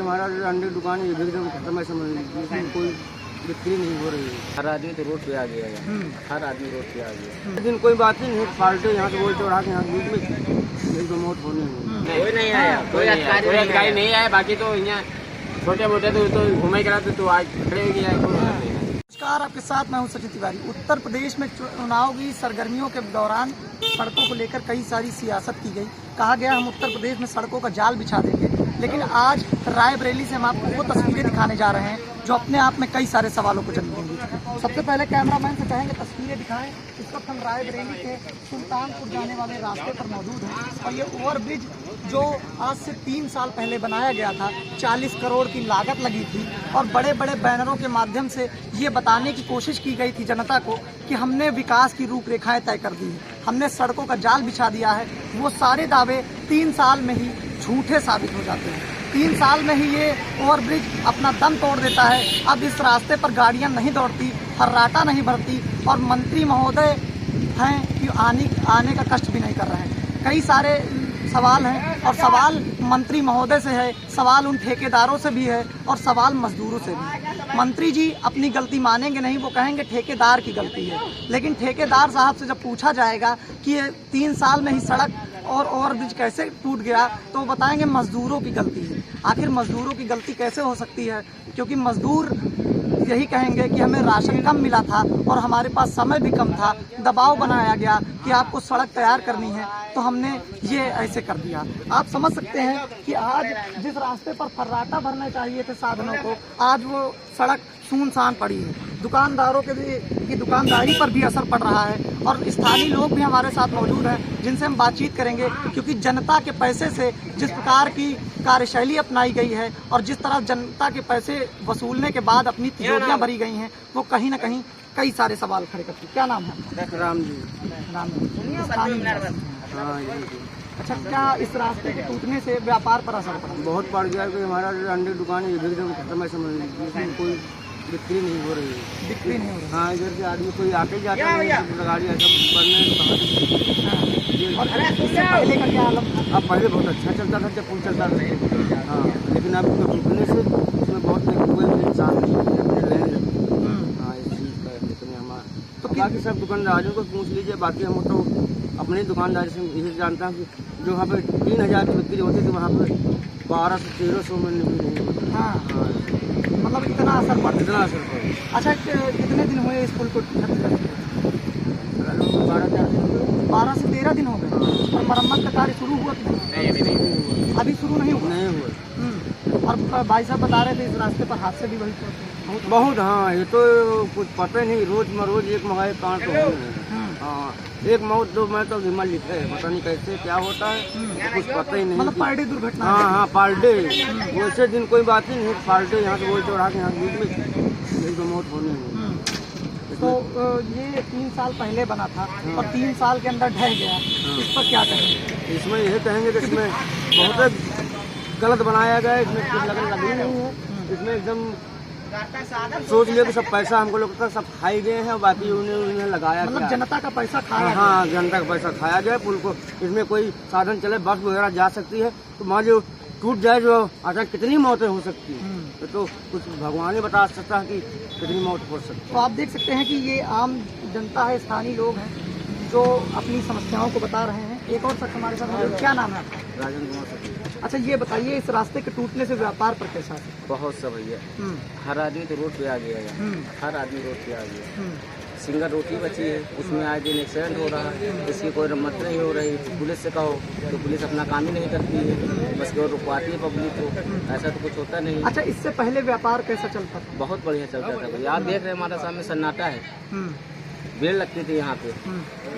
हमारा जो अंडे की दुकान है ये भी एकदम खत्म है, समझ लीजिए इसमें कोई बिक्री नहीं हो रही है। हर आदमी तो रोड पे आ गया है, हर आदमी रोड पे आ गया। लेकिन कोई बात ही नहीं, फाल्टू यहाँ से बोल चढ़ा के यहाँ बीच में यही तो मौत होनी है। कोई नहीं आया, कोई अधिकारी नहीं आया। बाकी तो यहाँ छोटे मोटे तो घुमाई कराते तो आज खड़े हो गया है। नमस्कार, आपके साथ मैं हूं सचिन तिवारी। उत्तर प्रदेश में चुनाव की सरगर्मियों के दौरान सड़कों को लेकर कई सारी सियासत की गई। कहा गया हम उत्तर प्रदेश में सड़कों का जाल बिछा देंगे, लेकिन आज रायबरेली से हम आपको वो तस्वीरें दिखाने जा रहे हैं जो अपने आप में कई सारे सवालों को जन्म देंगी। सबसे पहले कैमरामैन से कहेंगे तस्वीरें दिखाएं। इस वक्त हम रायबरेली के सुल्तानपुर जाने वाले रास्ते पर मौजूद हैं और ये ओवरब्रिज जो आज से 3 साल पहले बनाया गया था, 40 करोड़ की लागत लगी थी और बड़े बड़े बैनरों के माध्यम से ये बताने की कोशिश की गई थी जनता को कि हमने विकास की रूपरेखाएं तय कर दी है, हमने सड़कों का जाल बिछा दिया है। वो सारे दावे 3 साल में ही झूठे साबित हो जाते हैं। 3 साल में ही ये ओवरब्रिज अपना दम तोड़ देता है। अब इस रास्ते पर गाड़ियां नहीं दौड़ती, फर्राटा नहीं भरती और मंत्री महोदय हैं कि आने का कष्ट भी नहीं कर रहे हैं। कई सारे सवाल हैं और सवाल मंत्री महोदय से है, सवाल उन ठेकेदारों से भी है और सवाल मजदूरों से भी। मंत्री जी अपनी गलती मानेंगे नहीं, वो कहेंगे ठेकेदार की गलती है, लेकिन ठेकेदार साहब से जब पूछा जाएगा कि ये 3 साल में ही सड़क और ओवरब्रिज कैसे टूट गया तो वो बताएंगे मजदूरों की गलती है। आखिर मजदूरों की गलती कैसे हो सकती है? क्योंकि मजदूर यही कहेंगे कि हमें राशन कम मिला था और हमारे पास समय भी कम था, दबाव बनाया गया कि आपको सड़क तैयार करनी है तो हमने ये ऐसे कर दिया। आप समझ सकते हैं कि आज जिस रास्ते पर फर्राटा भरने चाहिए थे साधनों को, आज वो सड़क सुनसान पड़ी है। दुकानदारों की दुकानदारी पर भी असर पड़ रहा है और स्थानीय लोग भी हमारे साथ मौजूद हैं जिनसे हम बातचीत करेंगे, क्योंकि जनता के पैसे से जिस प्रकार की कार्यशैली अपनाई गई है और जिस तरह जनता के पैसे वसूलने के बाद अपनी तिजोरियां भरी गई हैं, वो कहीं ना कहीं कई सारे सवाल खड़े करती है। क्या नाम है? राम जी। नाम है। हाँ यही। अच्छा, क्या इस रास्ते के टूटने से व्यापार पर असर पड़ा? बहुत पड़ गया कि हमारा जो अंडे की दुकान है ये भी एकदम खत्म है, समझ लीजिए इसमें कोई बिक्री नहीं हो रही है। बिक्री नहीं हो रही। हाँ, इधर से आदमी कोई आके जाता है, गाड़ी ऐसा बढ़ने। और इससे पहले का क्या आलम था? अब पहले बहुत अच्छा चलता था जब पुल चलता था, हाँ, लेकिन अब टूटने से इसमें बहुत कोई इंसान नहीं लेने लगे। हाँ, इस चीज़ का कितने हमारा तो बाकी सब दुकानदारों को पूछ लीजिए। बाकी हम तो अपनी दुकानदारी से यही जानता हूँ कि जो वहाँ पे 3000 की बिक्री होती थी वहाँ पे 1200 से 1300 में नहीं होता। हाँ, मतलब इतना असर पड़ा। इतना असर पड़ा। अच्छा, कितने दिन हुए इस पुल को खत्म करके? 12 से 13 दिन हो गए और मरम्मत का कार्य शुरू हुआ कि नहीं? अभी शुरू नहीं हुआ। नहीं हुआ। और भाई साहब बता रहे थे इस रास्ते पर हादसे भी बहुत। हाँ, ये तो कुछ पता ही नहीं, रोज एक मगाए कांड तो हाँ, एक मौत 2 मैं तो विमल लिखे है, पता नहीं कैसे क्या होता है, कुछ पता ही नहीं। मतलब पर डे दुर्घटना? हाँ, पर डे। वैसे दिन कोई बात ही नहीं, पर डे यहाँ से बोल चढ़ा के यहाँ बीच में यही तो मौत होनी है। तो ये 3 साल पहले बना था और 3 साल के अंदर ढह गया, इस पर क्या कहेंगे? इसमें यही कहेंगे कि इसमें बहुत गलत बनाया गया है, इसमें कुछ लगन लगी नहीं है। इसमें एकदम सोच लिया कि सब पैसा हमको लगता है सब खाई गए हैं, बाकी उन्हें लगाया, मतलब जनता का पैसा खाया। हाँ, जनता का पैसा खाया गया पुल को। इसमें कोई साधन चले, बस वगैरह जा सकती है, तो मान जो टूट जाए जो अच्छा कितनी मौतें हो सकती है, तो कुछ भगवान ही बता सकता है कि कितनी मौत हो सकती है। तो आप देख सकते हैं कि ये आम जनता है, स्थानीय लोग हैं जो अपनी समस्याओं को बता रहे हैं। एक और शख्स हमारे साथ मौजूद। क्या नाम है आपका? राजेंद्र कुमार। अच्छा, ये बताइए इस रास्ते के टूटने से व्यापार पर कैसा है? बहुत सब भैया, हर आदमी तो रोड पे आ गया है, हर आदमी रोड पे आ गया। सिंगल रोटी बची है, उसमें आज दिन एक्सीडेंट हो रहा है, इसकी कोई मत नहीं हो रही। पुलिस से कहो तो पुलिस अपना काम ही नहीं करती है, बस केवल रुकवाती है पब्लिक को, ऐसा तो कुछ होता नहीं। अच्छा, इससे पहले व्यापार कैसा चलता था? बहुत बढ़िया चलता था भैया। आप देख रहे हैं हमारे सामने सन्नाटा है, भीड़ लगती थी यहाँ पे,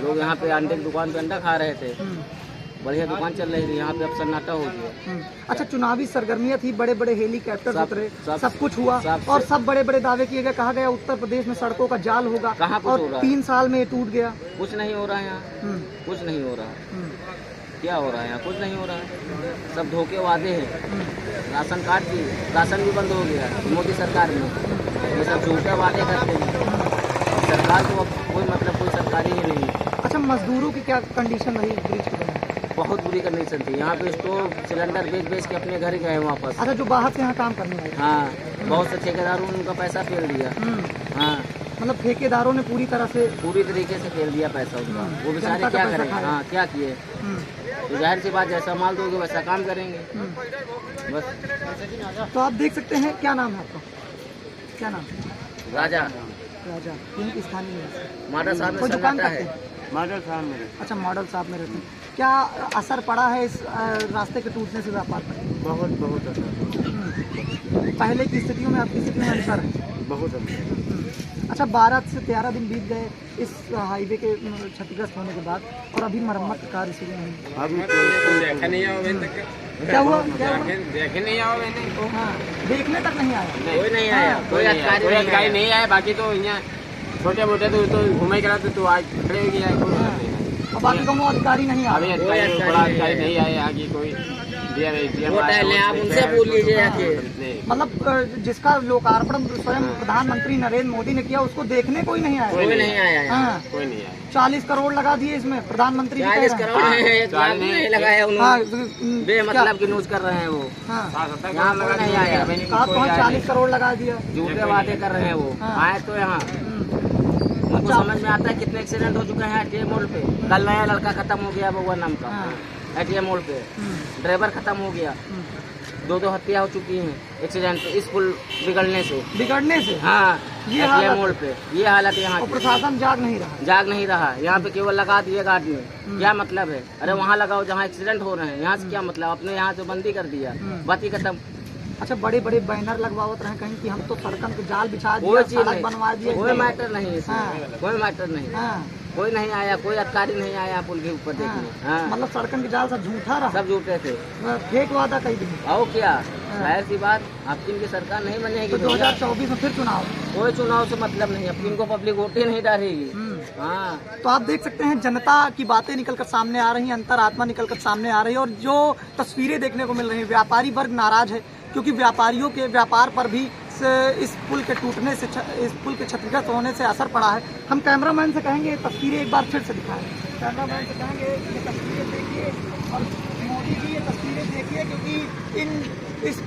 लोग यहाँ पे अंडे की दुकान पे अंडा खा रहे थे, बढ़िया दुकान चल रही थी, यहाँ पे अब सन्नाटा हो गया। अच्छा, चुनावी सरगर्मियां थी, बड़े बड़े हेलीकॉप्टर उतरे, सब कुछ हुआ और सब बड़े बड़े दावे किए गए। कहा गया उत्तर प्रदेश में सड़कों का जाल होगा, कहाँ कुछ और हो रहा है? 3 साल में ये टूट गया। कुछ नहीं हो रहा है यहाँ, कुछ नहीं हो रहा है। क्या हो रहा है यहाँ? कुछ नहीं हो रहा है, सब धोखे वादे हैं। राशन कार्ड की राशन भी बंद हो गया मोदी सरकार में, ये सब झूठे वादे करते हैं। सरकार को कोई मतलब कोई सरकारी ही नहीं। अच्छा, मजदूरों की क्या कंडीशन रही ब्रिज के? बहुत बुरी कंडीशन थी। यहाँ पे स्टोव सिलेंडर बेच के अपने घर ही गए वापस। अच्छा, जो बाहर से यहाँ काम करने आए। हाँ, बहुत से ठेकेदारों ने उनका पैसा फेल दिया। हाँ, मतलब ठेकेदारों ने पूरी तरीके से फेल दिया पैसा उनका। वो बेचारे जनता का क्या पैसा करें? खाया। हाँ, क्या किए? तो जाहिर सी बात, जैसा माल दोगे वैसा काम करेंगे बस। तो आप देख सकते हैं, क्या नाम है आपका? क्या नाम? राजा राजा। यहीं के स्थानीय निवासी। माडा साहब में कोई दुकान सन्नाटा करते है। हैं? मॉडल साहब मेरे अच्छा, मॉडल साहब में रहते हैं। क्या असर पड़ा है इस रास्ते के टूटने से व्यापार पर? बहुत अच्छा, पहले की स्थितियों में आपकी स्थिति में अंतर है? बहुत अच्छा। अच्छा, 12 से 13 दिन बीत गए इस हाईवे के क्षतिग्रस्त होने के बाद, और अभी मरम्मत का कार्य शुरू नहीं हुआ। अभी क्या हुआ? देखे नहीं आओ मैंने। हाँ, देखने तक नहीं आया। कोई नहीं आया, कोई अधिकारी नहीं आया। बाकी तो यहाँ छोटे मोटे तो घूमे करा तो आज खड़े हो गया। और बाकी कोनो अधिकारी नहीं आया। अभी बड़ा अधिकारी नहीं आया। आगे कोई आप उनसे बोल लीजिए। मतलब जिसका लोकार्पण स्वयं प्रधानमंत्री नरेंद्र मोदी ने किया, उसको देखने कोई नहीं आया। कोई नहीं आया। हाँ, कोई नहीं आया। 40 करोड़ लगा दिए इसमें, प्रधानमंत्री 40 करोड़ नहीं लगाया उन्होंने। बेमतलब की न्यूज कर रहे हैं वो। हाँ, यहाँ कोई नहीं आया। आप वहाँ 40 करोड़ लगा दिया। झूठे बातें कर रहे हैं वो। हाँ। आए तो यहाँ उनको समझ में आता है कितने एक्सीडेंट हो चुके हैं एटीएम मोड़ पे। कल नया लड़का खत्म हो गया बउआ नाम का एटीएम मोड़ पे। ड्राइवर खत्म हो गया। 2 हत्या हो चुकी हैं एक्सीडेंट पे, इस पुल बिगड़ने से। हाँ, ये एटीएम मोड़ पे ये हालत यहाँ और की। प्रशासन जाग नहीं रहा। यहाँ पे केवल लगा दिए गार्ड में। क्या मतलब है? अरे वहाँ लगाओ जहाँ एक्सीडेंट हो रहे हैं। यहाँ से क्या मतलब? अपने यहाँ से बंदी कर दिया, बात ही खत्म। अच्छा, बड़े बड़े बैनर लगवावत रहे कहीं कि हम तो सड़कन पे जाल बिछा दिया, कोई चीज सड़क नहीं, बनवा दिया। कोई मैटर नहीं है इसमें। हाँ। कोई मैटर नहीं। हाँ, कोई नहीं आया, कोई अधिकारी नहीं आया पुल के ऊपर देखने। हाँ, मतलब सड़कन के जाल सब झूठा रहा, सब झूठे थे। फेक वादा कई दिन। आओ क्या, जाहिर सी बात, आपकी इनकी सरकार नहीं बनेगी। तो 2024 में फिर चुनाव। कोई चुनाव से मतलब नहीं, अब इनको पब्लिक वोट ही नहीं डालेगी। हाँ, तो आप देख सकते हैं, जनता की बातें निकलकर सामने आ रही हैं, अंतरात्मा निकलकर सामने आ रही है, और जो तस्वीरें देखने को मिल रही हैं, व्यापारी वर्ग नाराज है क्योंकि व्यापारियों के व्यापार पर भी इस पुल के टूटने से, इस पुल के क्षतिग्रस्त होने से असर पड़ा है। हम कैमरामैन से कहेंगे तस्वीरें एक बार फिर से दिखाएं। कैमरामैन से कहेंगे ये तस्वीरें देखिए, और मोदी जी ये तस्वीरें देखिए, क्योंकि इस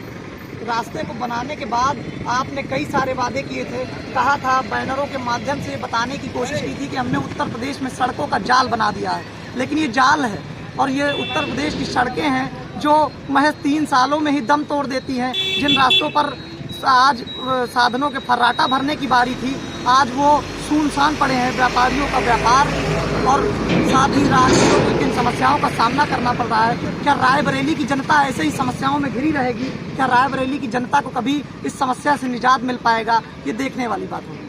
रास्ते को बनाने के बाद आपने कई सारे वादे किए थे। कहा था, बैनरों के माध्यम से बताने की कोशिश की थी कि हमने उत्तर प्रदेश में सड़कों का जाल बना दिया है, लेकिन ये जाल है। और ये उत्तर प्रदेश की सड़कें हैं जो महज 3 सालों में ही दम तोड़ देती हैं। जिन रास्तों पर आज साधनों के फर्राटा भरने की बारी थी, आज वो सुनसान पड़े हैं। व्यापारियों का व्यापार और साथ ही राहगीरों को किन समस्याओं का सामना करना पड़ रहा है। क्या रायबरेली की जनता ऐसे ही समस्याओं में घिरी रहेगी? क्या रायबरेली की जनता को कभी इस समस्या से निजात मिल पाएगा? ये देखने वाली बात होगी।